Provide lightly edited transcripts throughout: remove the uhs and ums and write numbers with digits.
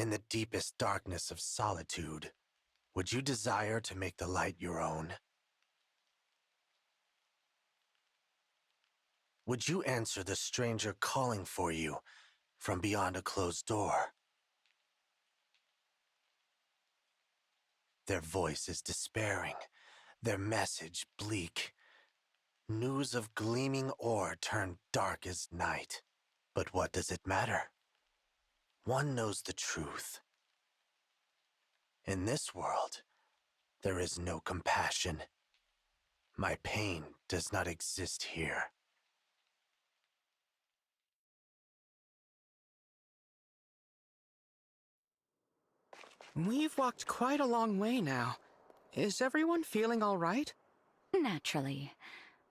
In the deepest darkness of solitude, would you desire to make the light your own? Would you answer the stranger calling for you from beyond a closed door? Their voice is despairing, their message bleak. News of gleaming ore turned dark as night. But what does it matter? One knows the truth. In this world, there is no compassion. My pain does not exist here. We've walked quite a long way now. Is everyone feeling all right? Naturally.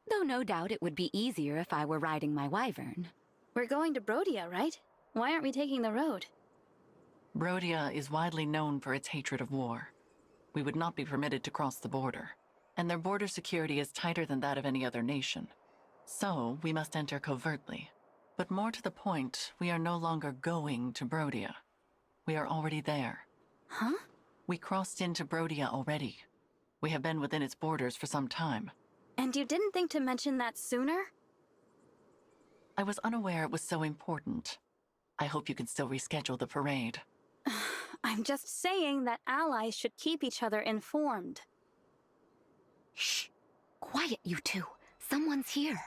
Though no doubt it would be easier if I were riding my wyvern. We're going to Brodia, right? Why aren't we taking the road? Brodia is widely known for its hatred of war. We would not be permitted to cross the border, and their border security is tighter than that of any other nation. So, we must enter covertly. But more to the point, we are no longer going to Brodia. We are already there. Huh? We crossed into Brodia already. We have been within its borders for some time. And you didn't think to mention that sooner? I was unaware it was so important. I hope you can still reschedule the parade. I'm just saying that allies should keep each other informed. Shh! Quiet, you two. Someone's here.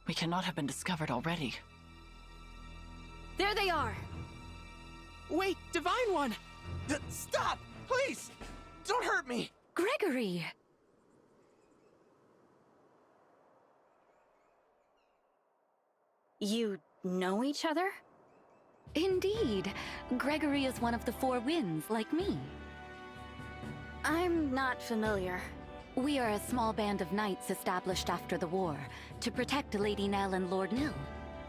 We cannot have been discovered already. There they are! Wait, Divine One! Stop! Please! Don't hurt me! Gregory! You know each other? Indeed. Gregory is one of the Four Winds, like me. I'm not familiar. We are a small band of knights established after the war to protect Lady Nell and Lord Nil.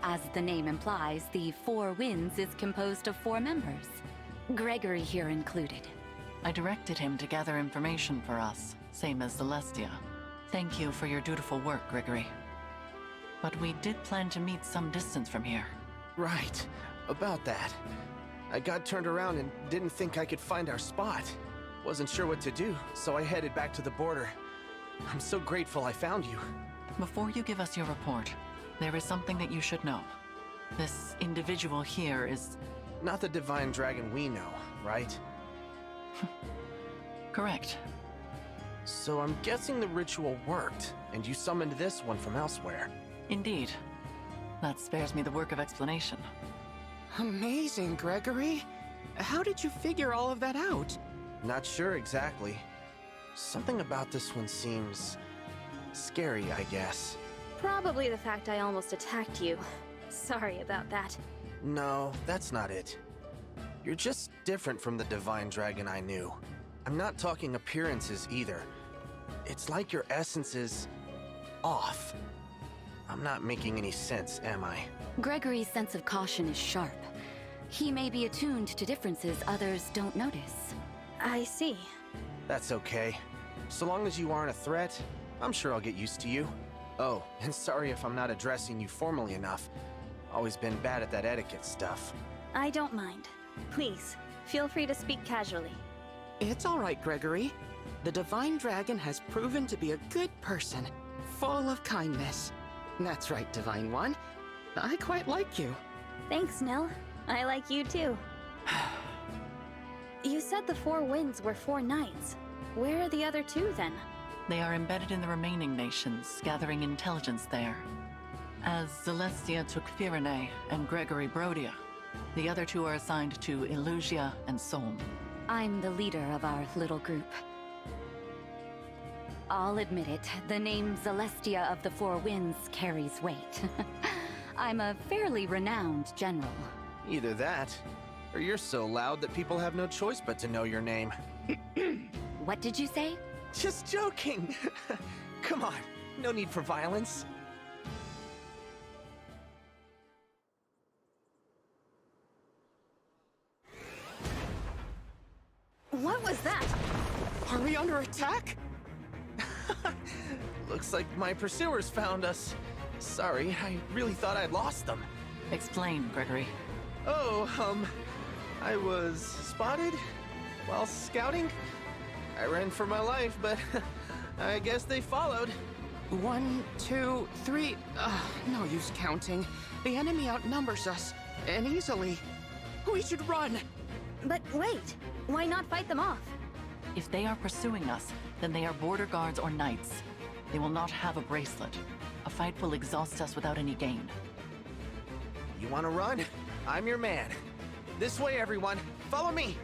As the name implies, the Four Winds is composed of 4 members. Gregory here included. I directed him to gather information for us, same as Celestia. Thank you for your dutiful work, Gregory. But we did plan to meet some distance from here. Right, about that. I got turned around and didn't think I could find our spot. Wasn't sure what to do, so I headed back to the border. I'm so grateful I found you. Before you give us your report, there is something that you should know. This individual here is... Not the divine dragon we know, right? Correct. So I'm guessing the ritual worked, and you summoned this one from elsewhere. Indeed. That spares me the work of explanation. Amazing, Gregory. How did you figure all of that out? Not sure exactly. Something about this one seems... scary, I guess. Probably the fact I almost attacked you. Sorry about that. No, that's not it. You're just different from the divine dragon I knew. I'm not talking appearances either. It's like your essence is... off. I'm not making any sense, am I? Gregory's sense of caution is sharp. He may be attuned to differences others don't notice. I see. That's okay. So long as you aren't a threat, I'm sure I'll get used to you. Oh, and sorry if I'm not addressing you formally enough. Always been bad at that etiquette stuff. I don't mind. Please, feel free to speak casually. It's all right, Gregory. The Divine Dragon has proven to be a good person, full of kindness. That's right, Divine One. I quite like you. Thanks, Nell. I like you too. You said the Four Winds were 4 knights. Where are the other 2 then? They are embedded in the remaining nations, gathering intelligence there. As Celestia took Firene and Gregory Brodia, the other 2 are assigned to Illusia and Solm. I'm the leader of our little group. I'll admit it, the name Celestia of the Four Winds carries weight. I'm a fairly renowned general. Either that, or you're so loud that people have no choice but to know your name. What did you say? Just joking! Come on, no need for violence. What was that? Are we under attack? Looks like my pursuers found us. Sorry, I really thought I'd lost them. Explain, Gregory. Oh, I was spotted while scouting. I ran for my life, but I guess they followed. 1, 2, 3. No use counting. The enemy outnumbers us, and easily. We should run! But wait, why not fight them off? If they are pursuing us, then they are border guards or knights. They will not have a bracelet. A fight will exhaust us without any gain. You want to run? I'm your man. This way, everyone. Follow me.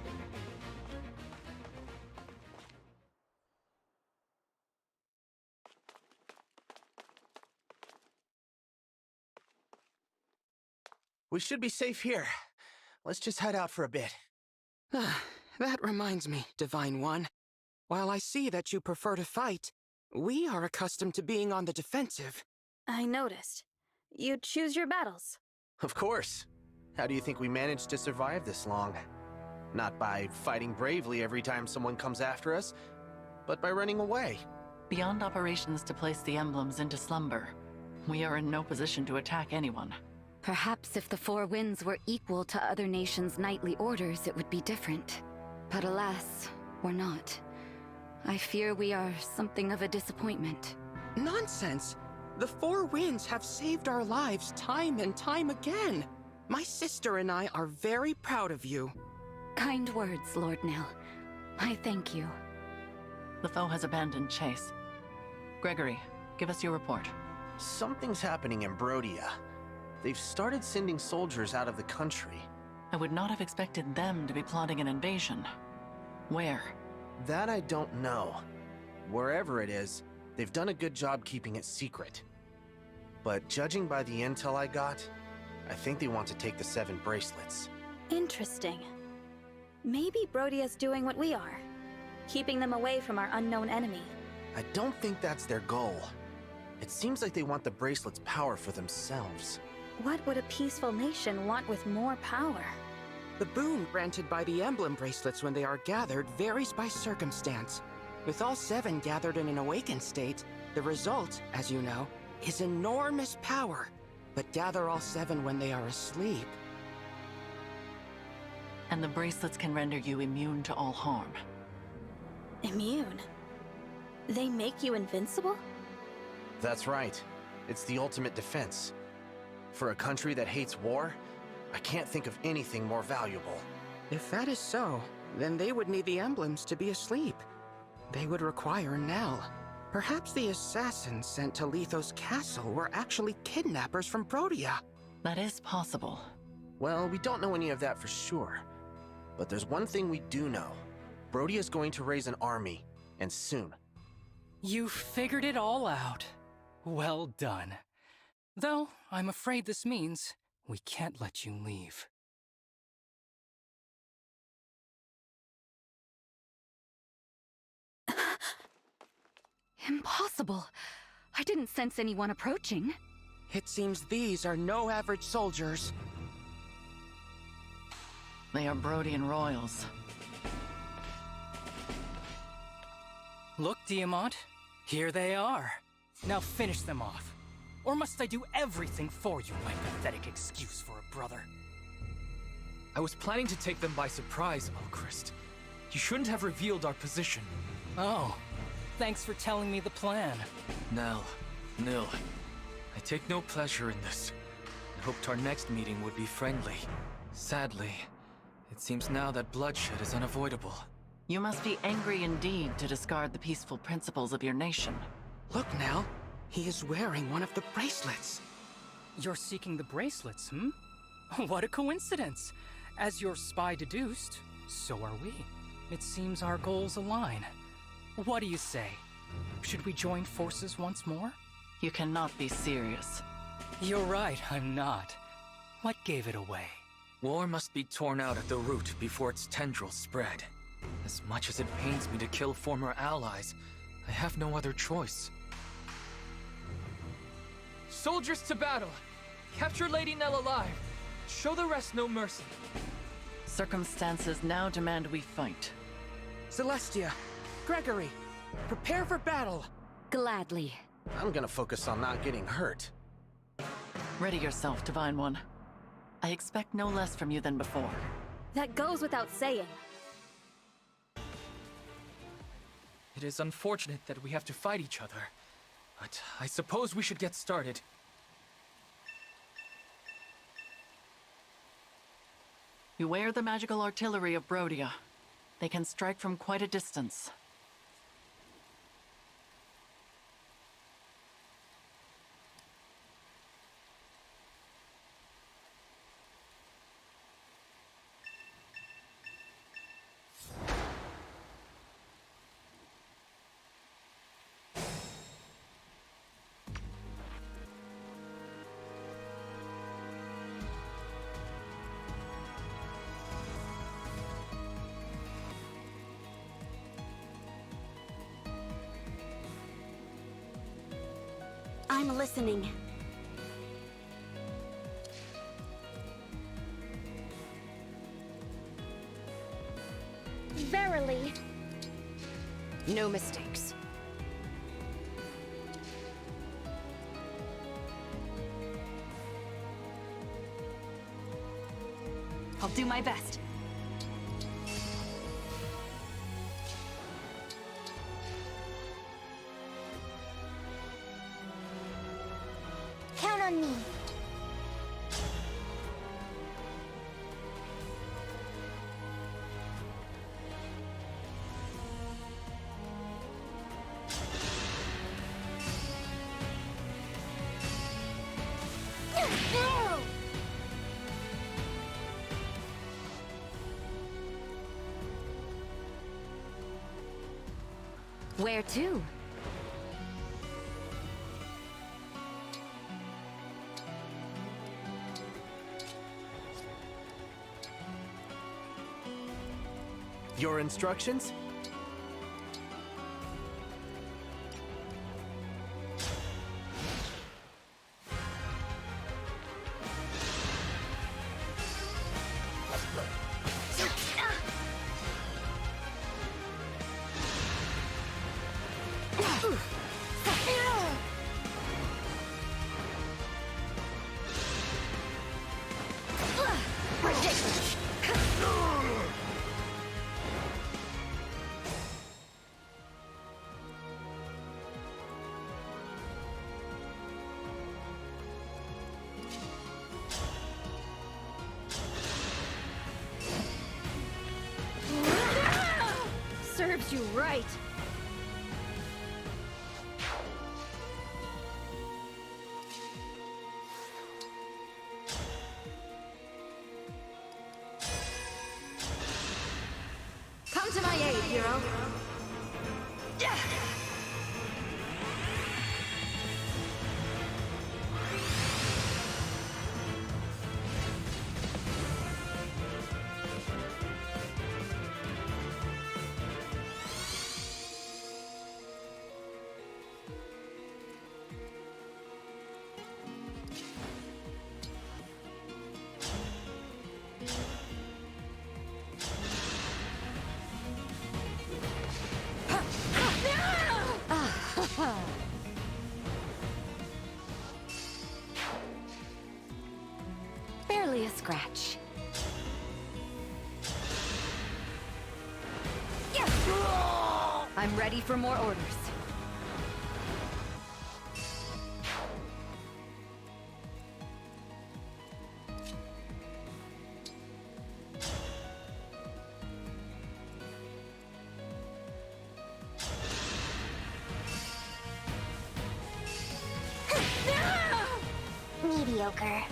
We should be safe here. Let's just head out for a bit. That reminds me, Divine One. While I see that you prefer to fight, we are accustomed to being on the defensive. I noticed. You choose your battles. Of course. How do you think we managed to survive this long? Not by fighting bravely every time someone comes after us, but by running away. Beyond operations to place the emblems into slumber, we are in no position to attack anyone. Perhaps if the Four Winds were equal to other nations' knightly orders, it would be different. But alas, we're not. I fear we are something of a disappointment. Nonsense! The Four Winds have saved our lives time and time again. My sister and I are very proud of you. Kind words, Lord Nil. I thank you. The foe has abandoned chase. Gregory, give us your report. Something's happening in Brodia. They've started sending soldiers out of the country. I would not have expected them to be plotting an invasion. Where? That I don't know. Wherever it is, they've done a good job keeping it secret. But judging by the intel I got, I think they want to take the 7 bracelets. Interesting. Maybe Brodia's doing what we are, keeping them away from our unknown enemy. I don't think that's their goal. It seems like they want the bracelet's power for themselves. What would a peaceful nation want with more power? The boon granted by the emblem bracelets when they are gathered varies by circumstance. With all 7 gathered in an awakened state, the result, as you know, is enormous power. But gather all 7 when they are asleep. And the bracelets can render you immune to all harm. Immune? They make you invincible? That's right. It's the ultimate defense. For a country that hates war, I can't think of anything more valuable. If that is so, then they would need the emblems to be asleep. They would require Nell. Perhaps the assassins sent to Letho's castle were actually kidnappers from Brodia. That is possible. Well, we don't know any of that for sure. But there's one thing we do know. Brodia's going to raise an army, and soon. You figured it all out. Well done. Though, I'm afraid this means we can't let you leave. Impossible. I didn't sense anyone approaching. It seems these are no average soldiers. They are Brodian royals. Look, Diamant. Here they are. Now finish them off. Or must I do everything for you, my pathetic excuse for a brother? I was planning to take them by surprise, Alchrist. You shouldn't have revealed our position. Oh, thanks for telling me the plan. Nell, Nil, I take no pleasure in this. I hoped our next meeting would be friendly. Sadly, it seems now that bloodshed is unavoidable. You must be angry indeed to discard the peaceful principles of your nation. Look, Nell. He is wearing one of the bracelets. You're seeking the bracelets, hmm? What a coincidence! As your spy deduced, so are we. It seems our goals align. What do you say? Should we join forces once more? You cannot be serious. You're right, I'm not. What gave it away? War must be torn out at the root before its tendrils spread. As much as it pains me to kill former allies, I have no other choice. Soldiers to battle! Capture Lady Nell alive! Show the rest no mercy! Circumstances now demand we fight. Celestia, Gregory, prepare for battle! Gladly. I'm gonna focus on not getting hurt. Ready yourself, Divine One. I expect no less from you than before. That goes without saying. It is unfortunate that we have to fight each other, but I suppose we should get started. Beware the magical artillery of Brodia. They can strike from quite a distance. I'm listening. Verily. No mistakes. I'll do my best. Count on me. Where to? Your instructions? Serves you right. Come to my aid, hero. Barely a scratch. I'm ready for more orders. Mediocre.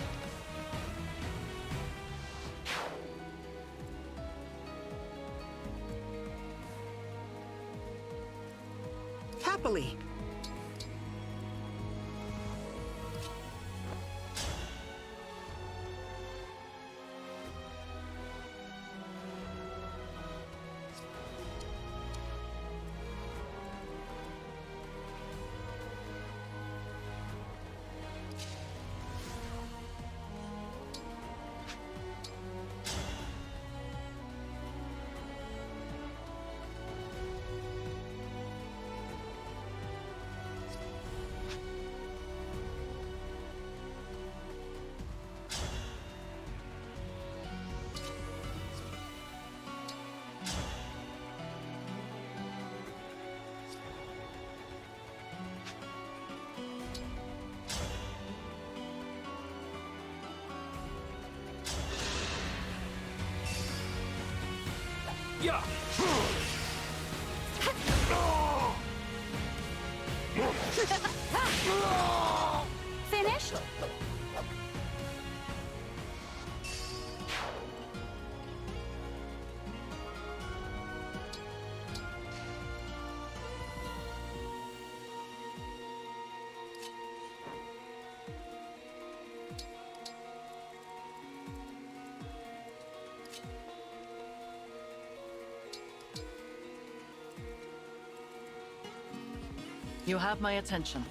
Happily. Finished? You have my attention.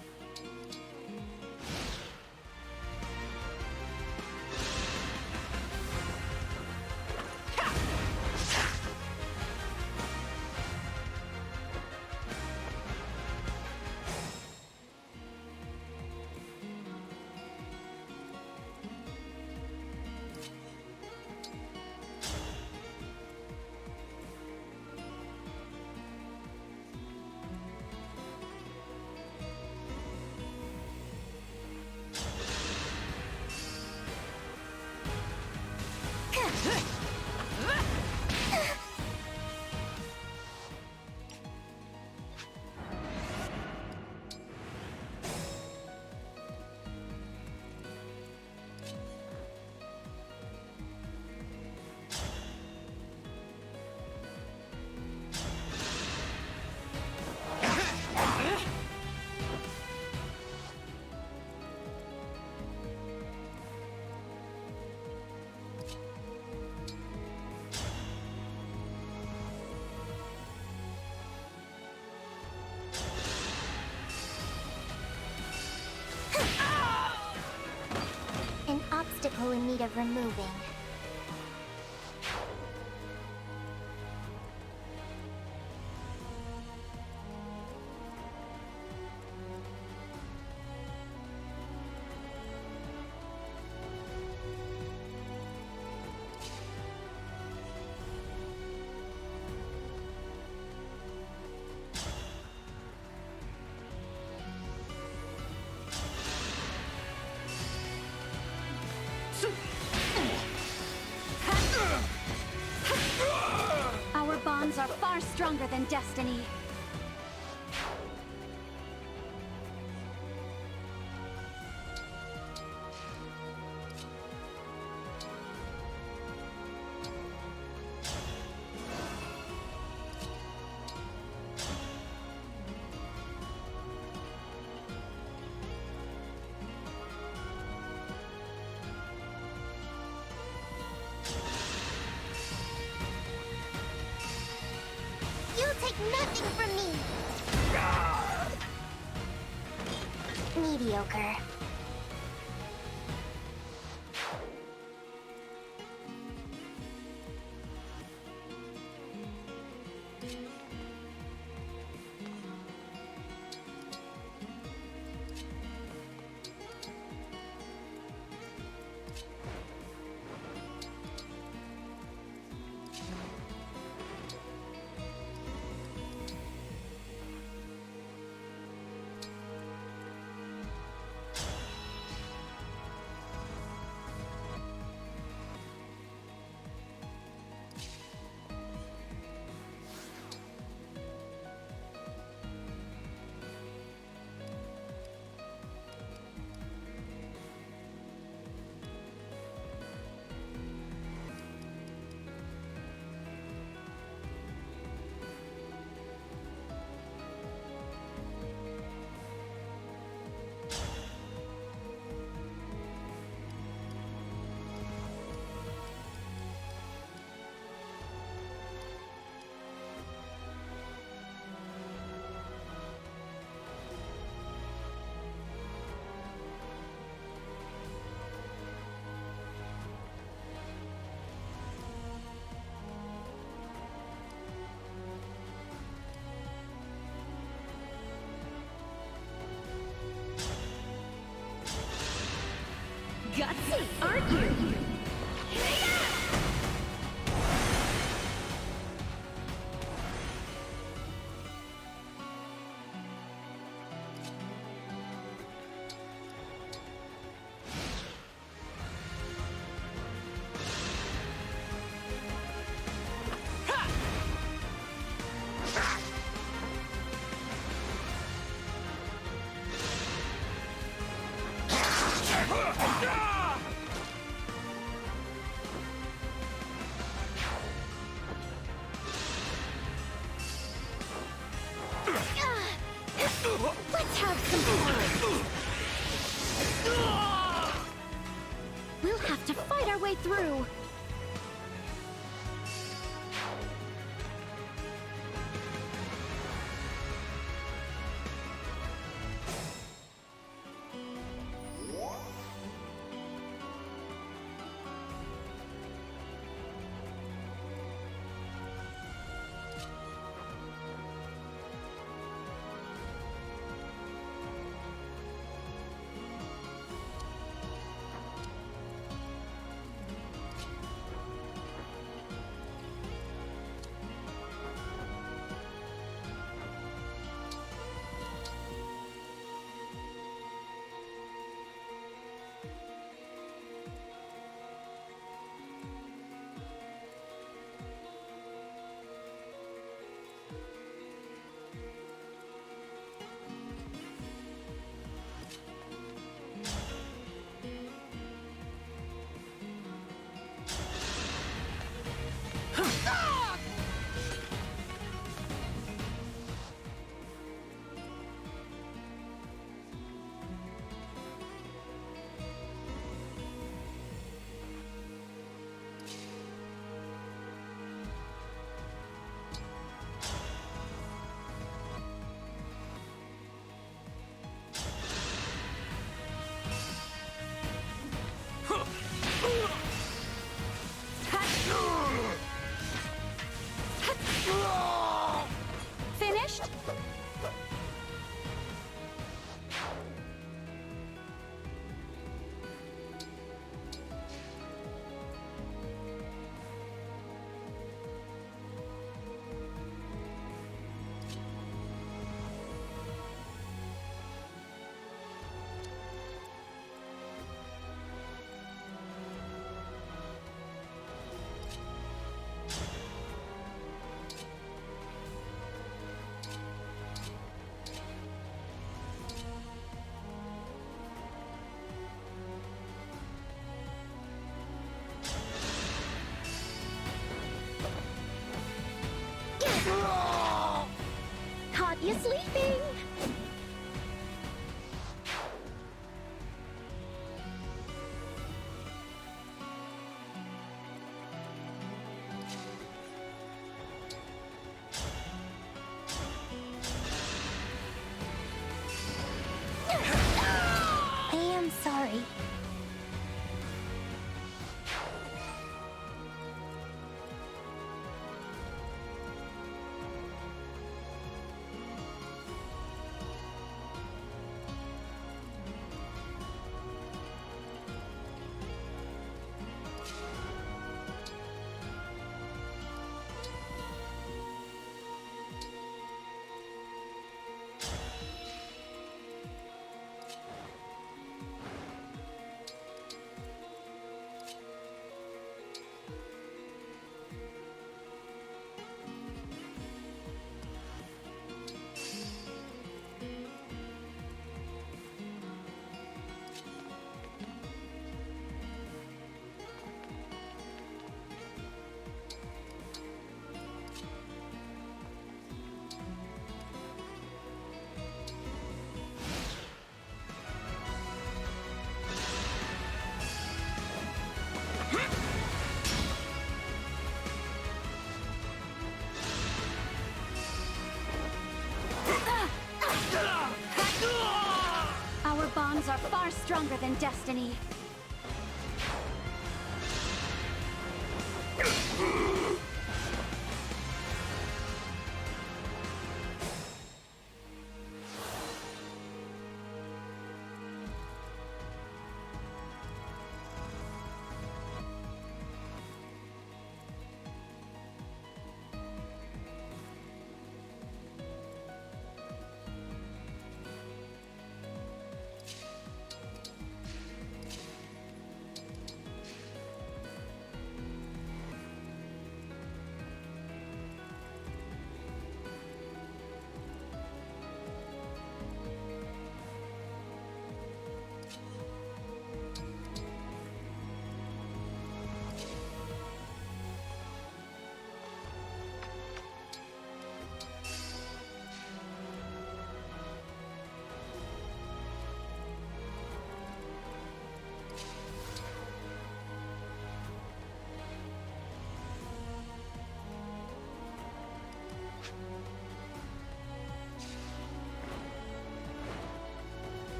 An obstacle in need of removing. Our bonds are far stronger than destiny. You'll take nothing from me! Mediocre. Gutsy, aren't you? Let's have some fun! We'll have to fight our way through! Finished? Caught you sleeping! I am sorry. Our bonds are far stronger than destiny.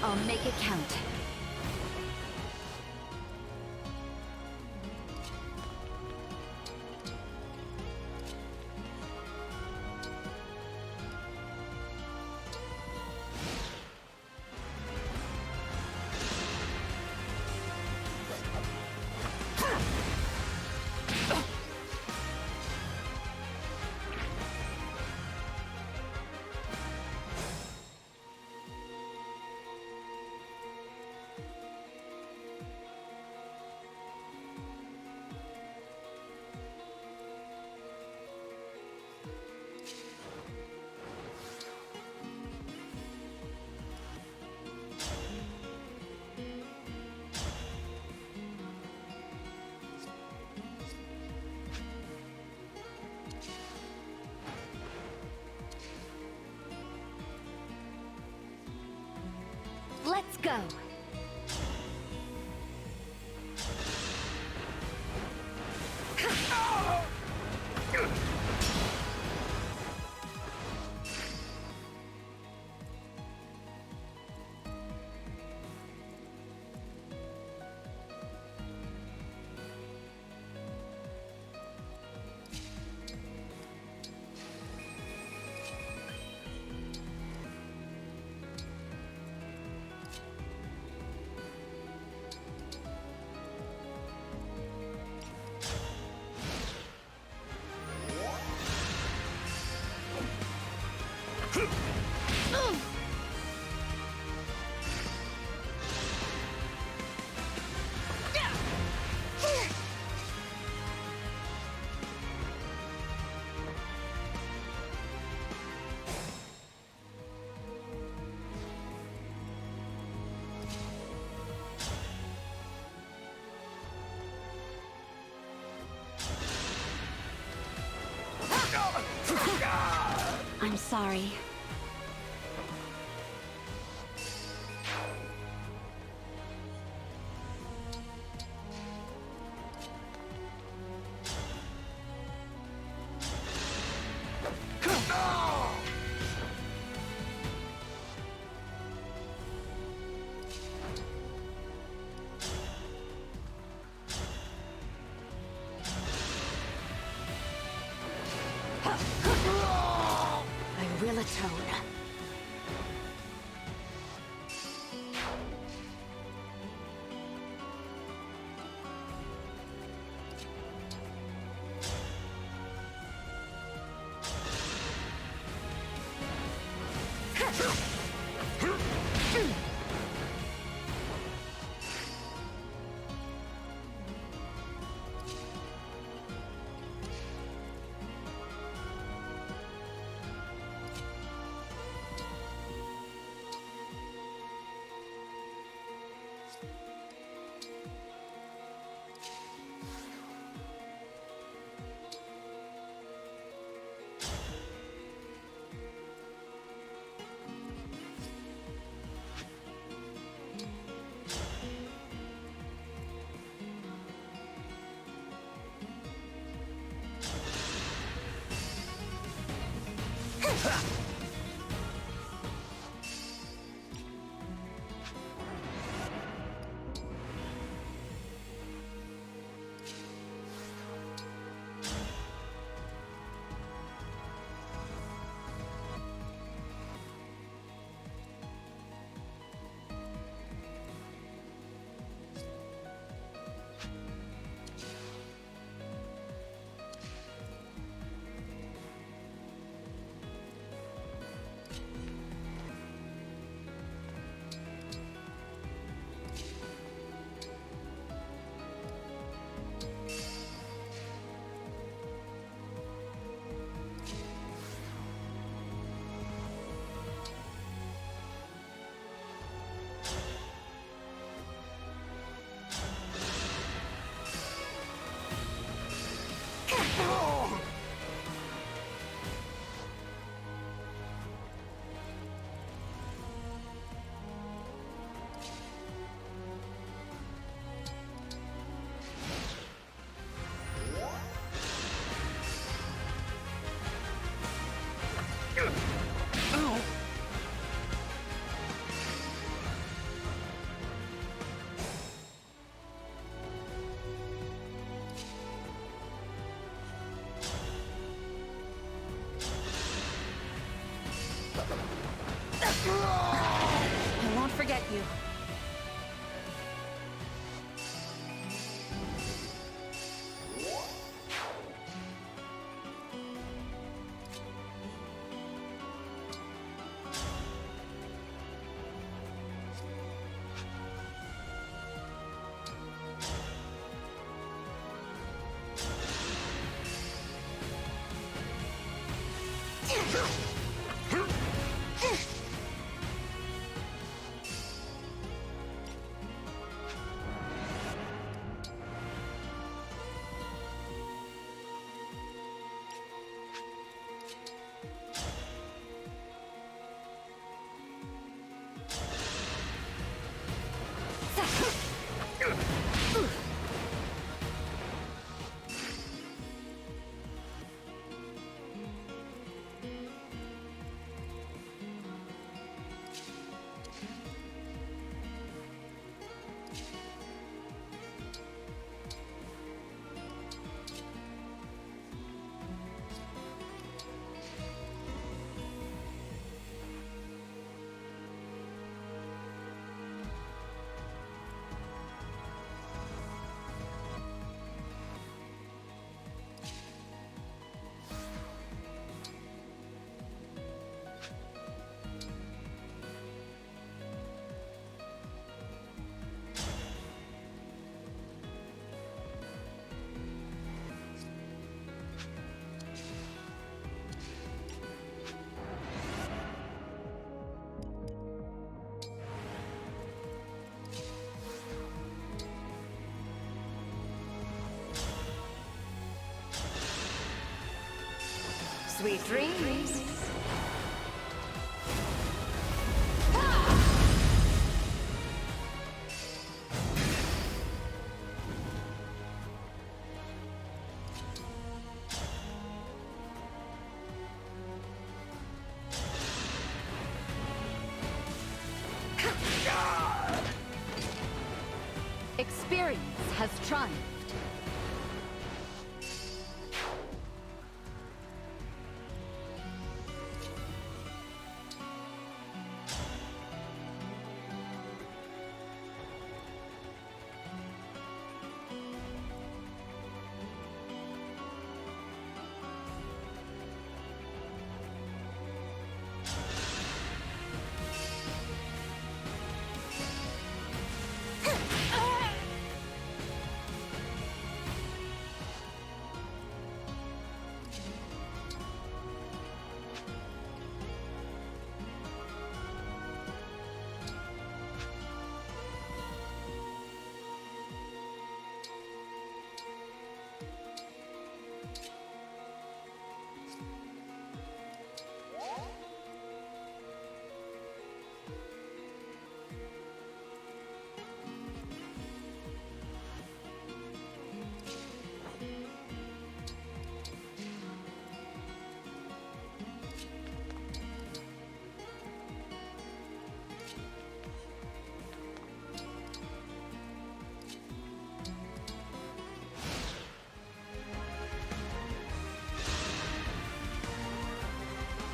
I'll make it count. Let's go! I'm sorry. I will atone. forget you. Sweet dreams. Experience has triumphed.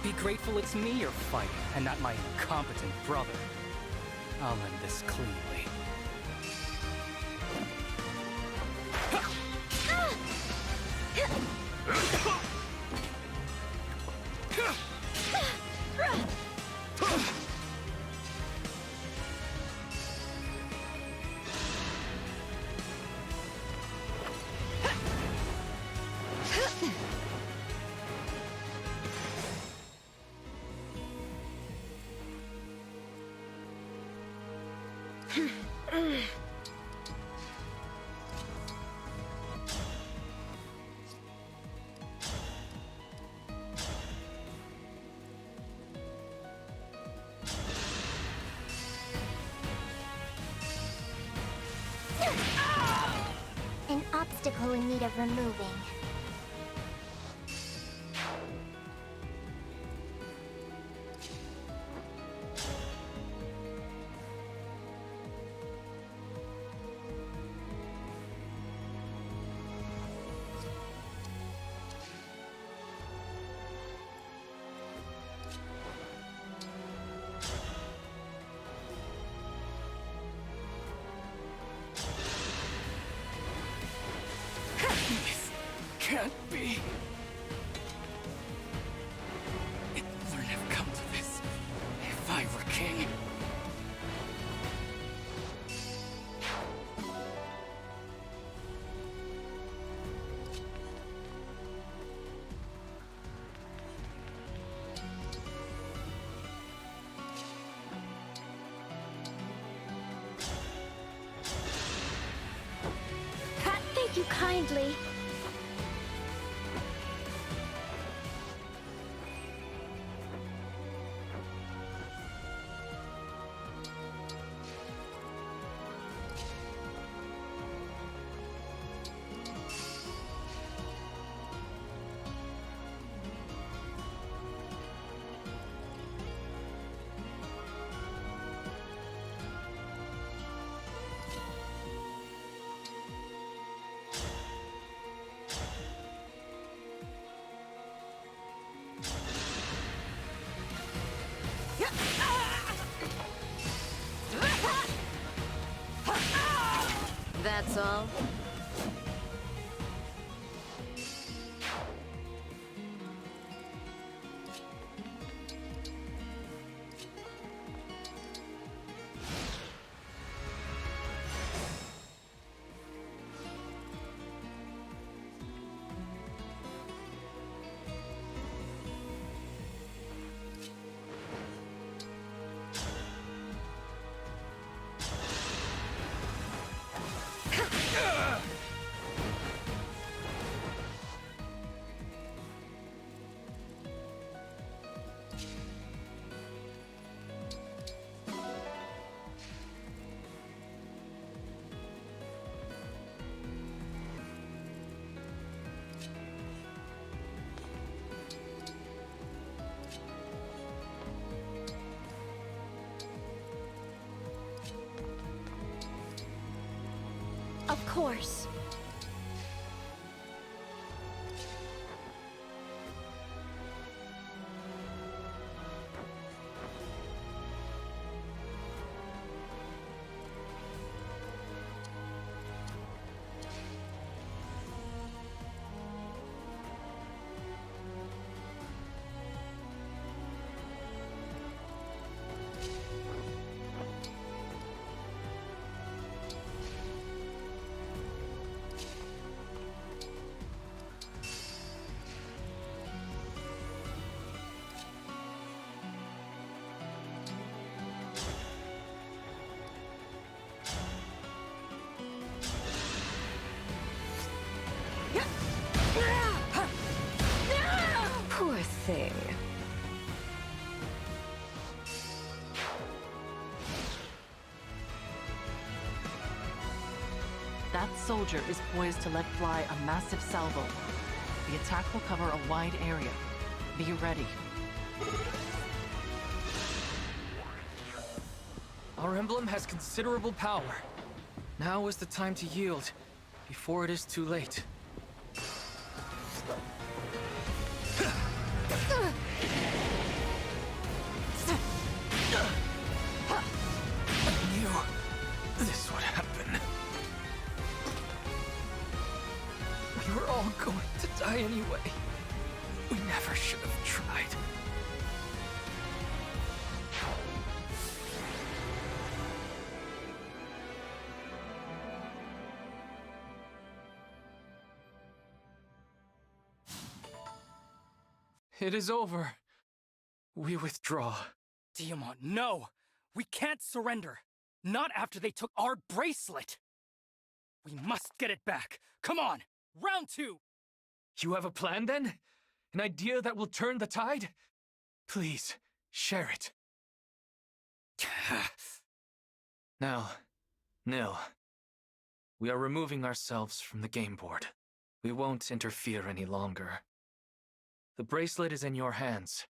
Be grateful it's me you're fighting, and not my incompetent brother. I'll end this cleanly. An obstacle in need of removing. take you kindly. That's all? Of course. Poor thing. That soldier is poised to let fly a massive salvo. The attack will cover a wide area. Be ready. Our emblem has considerable power. Now is the time to yield, before it is too late. I knew this would happen. We were all going to die anyway. We never should have tried. It is over. We withdraw. Tiamat, no! We can't surrender! Not after they took our bracelet! We must get it back! Come on! Round two! You have a plan then? An idea that will turn the tide? Please, share it. Now, Nil. We are removing ourselves from the game board. We won't interfere any longer. The bracelet is in your hands,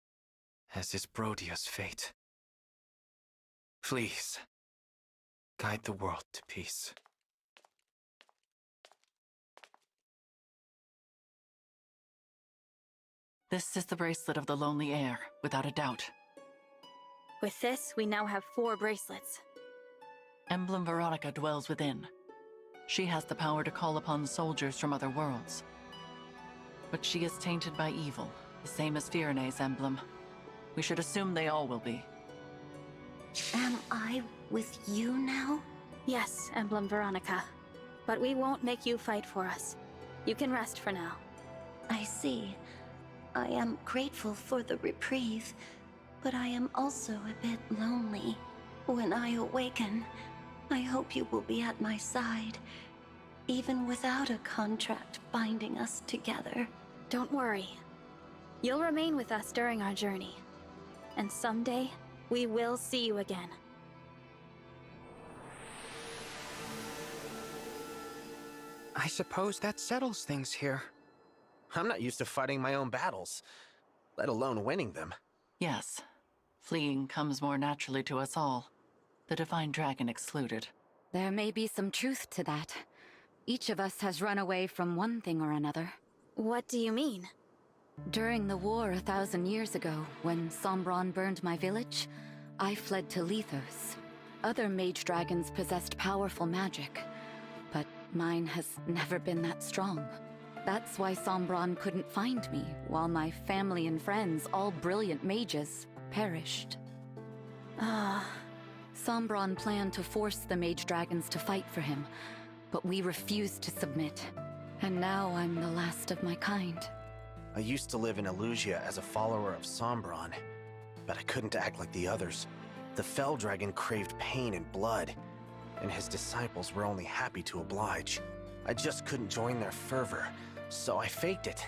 as is Brodia's fate. Please, guide the world to peace. This is the bracelet of the Lonely Heir, without a doubt. With this, we now have 4 bracelets. Emblem Veronica dwells within. She has the power to call upon soldiers from other worlds. But she is tainted by evil, the same as Firene's emblem. We should assume they all will be. Am I with you now? Yes, Emblem Veronica. But we won't make you fight for us. You can rest for now. I see. I am grateful for the reprieve, but I am also a bit lonely. When I awaken, I hope you will be at my side. even without a contract binding us together. Don't worry. You'll remain with us during our journey. And someday, we will see you again. I suppose that settles things here. I'm not used to fighting my own battles, let alone winning them. Yes. Fleeing comes more naturally to us all. The Divine Dragon excluded. There may be some truth to that. Each of us has run away from one thing or another. What do you mean? During the war 1,000 years ago, when Sombron burned my village, I fled to Lethos. Other mage dragons possessed powerful magic, but mine has never been that strong. That's why Sombron couldn't find me, while my family and friends, all brilliant mages, perished. Sombron planned to force the mage dragons to fight for him, but we refused to submit. And now I'm the last of my kind. I used to live in Elusia as a follower of Sombron, but I couldn't act like the others. The Fell Dragon craved pain and blood, and his disciples were only happy to oblige. I just couldn't join their fervor, so I faked it.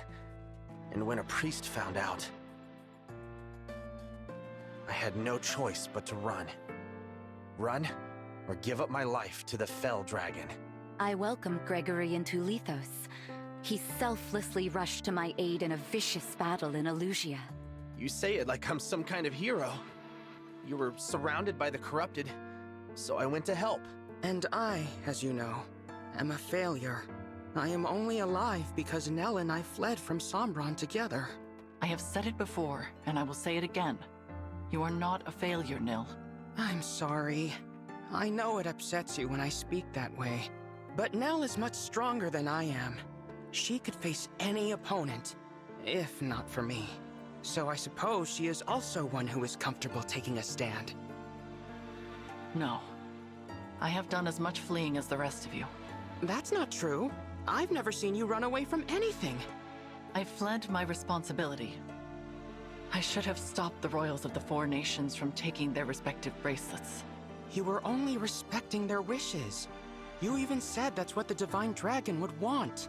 And when a priest found out, I had no choice but to run. Run, or give up my life to the Fell Dragon. I welcomed Gregory into Lethos. He selflessly rushed to my aid in a vicious battle in Elusia. You say it like I'm some kind of hero. You were surrounded by the corrupted, so I went to help. And I, as you know, am a failure. I am only alive because Nell and I fled from Sombron together. I have said it before, and I will say it again. You are not a failure, Nil. I'm sorry. I know it upsets you when I speak that way. But Nell is much stronger than I am. She could face any opponent, if not for me. So I suppose she is also one who is comfortable taking a stand. No. I have done as much fleeing as the rest of you. That's not true. I've never seen you run away from anything. I fled my responsibility. I should have stopped the royals of the four nations from taking their respective bracelets. You were only respecting their wishes. You even said that's what the Divine Dragon would want.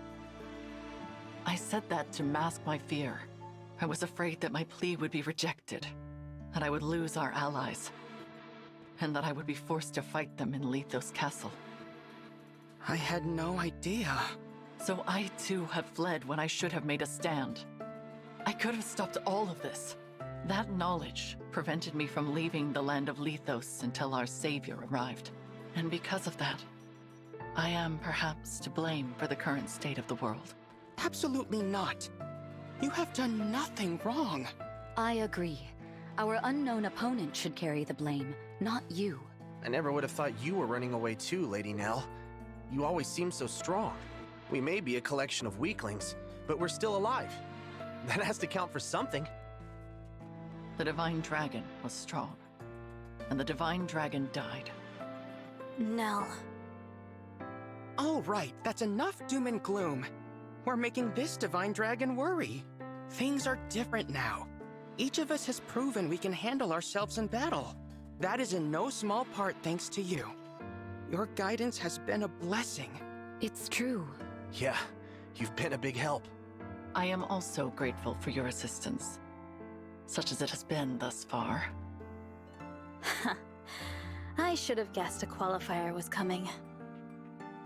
I said that to mask my fear. I was afraid that my plea would be rejected, that I would lose our allies, and that I would be forced to fight them in Lethos Castle. I had no idea. So I too have fled when I should have made a stand. I could have stopped all of this. That knowledge prevented me from leaving the land of Lethos until our savior arrived. And because of that, I am perhaps to blame for the current state of the world. Absolutely not. You have done nothing wrong. I agree. Our unknown opponent should carry the blame, not you. I never would have thought you were running away too, Lady Nell. You always seem so strong. We may be a collection of weaklings, but we're still alive. That has to count for something. The Divine Dragon was strong, and the Divine Dragon died. Nell. All right, that's enough doom and gloom. We're making this Divine Dragon worry. Things are different now. Each of us has proven we can handle ourselves in battle. That is in no small part thanks to you. Your guidance has been a blessing. It's true. Yeah, you've been a big help. I am also grateful for your assistance, such as it has been thus far. I should have guessed a qualifier was coming.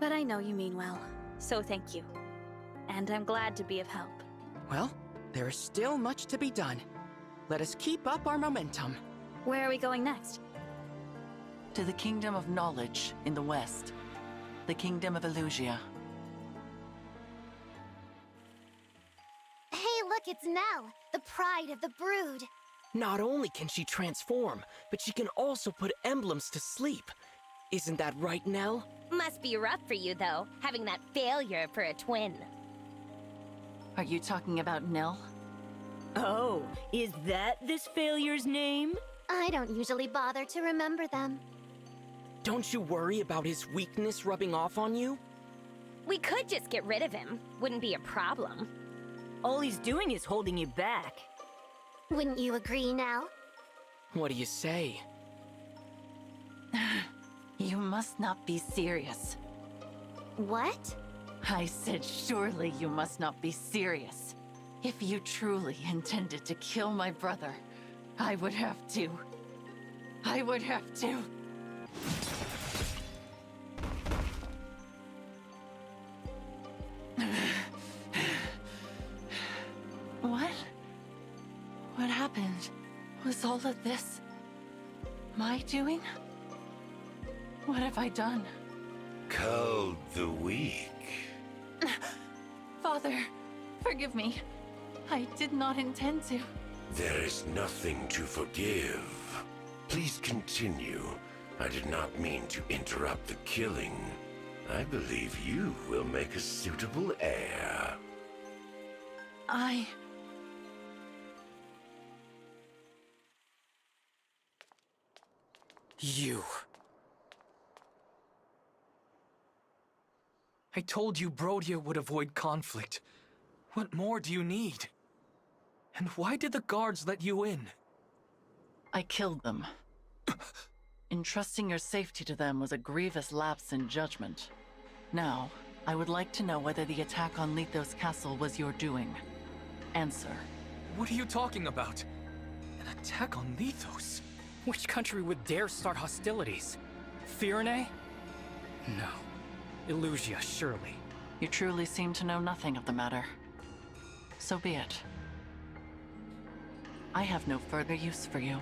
But I know you mean well, so thank you. And I'm glad to be of help. Well, there is still much to be done. Let us keep up our momentum. Where are we going next? To the Kingdom of Knowledge in the west. The Kingdom of Elusia. Hey, look, it's Nell, the pride of the brood. Not only can she transform, but she can also put emblems to sleep. Isn't that right, Nell? Must be rough for you, though, having that failure for a twin. Are you talking about Nil? Oh, is that this failure's name? I don't usually bother to remember them. Don't you worry about his weakness rubbing off on you? We could just get rid of him. Wouldn't be a problem. All he's doing is holding you back. Wouldn't you agree, Nell? What do you say? You must not be serious. What? I said surely you must not be serious. If you truly intended to kill my brother, I would have to. I would have to. What? What happened? Was all of this my doing? What have I done? Culled the weak. Father, forgive me. I did not intend to. There is nothing to forgive. Please continue. I did not mean to interrupt the killing. I believe you will make a suitable heir. You. I told you Brodia would avoid conflict. What more do you need? And why did the guards let you in? I killed them. Entrusting your safety to them was a grievous lapse in judgment. Now, I would like to know whether the attack on Lithos Castle was your doing. Answer. What are you talking about? An attack on Lithos? Which country would dare start hostilities? Firene? No. Illusia, surely. You truly seem to know nothing of the matter. So be it. I have no further use for you.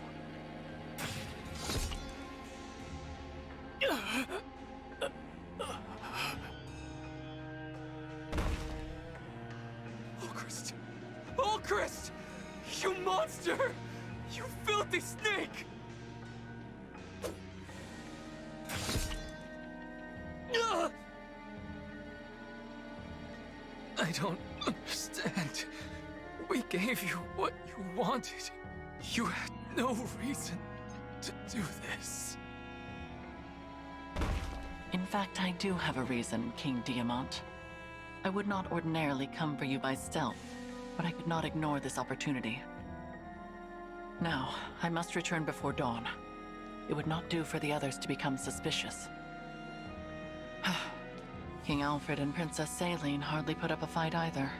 Ulchrist! Ulchrist! You monster! You filthy snake! I don't understand. We gave you what you wanted. You had no reason to do this. In fact, I do have a reason, King Diamant. I would not ordinarily come for you by stealth, but I could not ignore this opportunity. Now, I must return before dawn. It would not do for the others to become suspicious. King Alfred and Princess Saline hardly put up a fight either.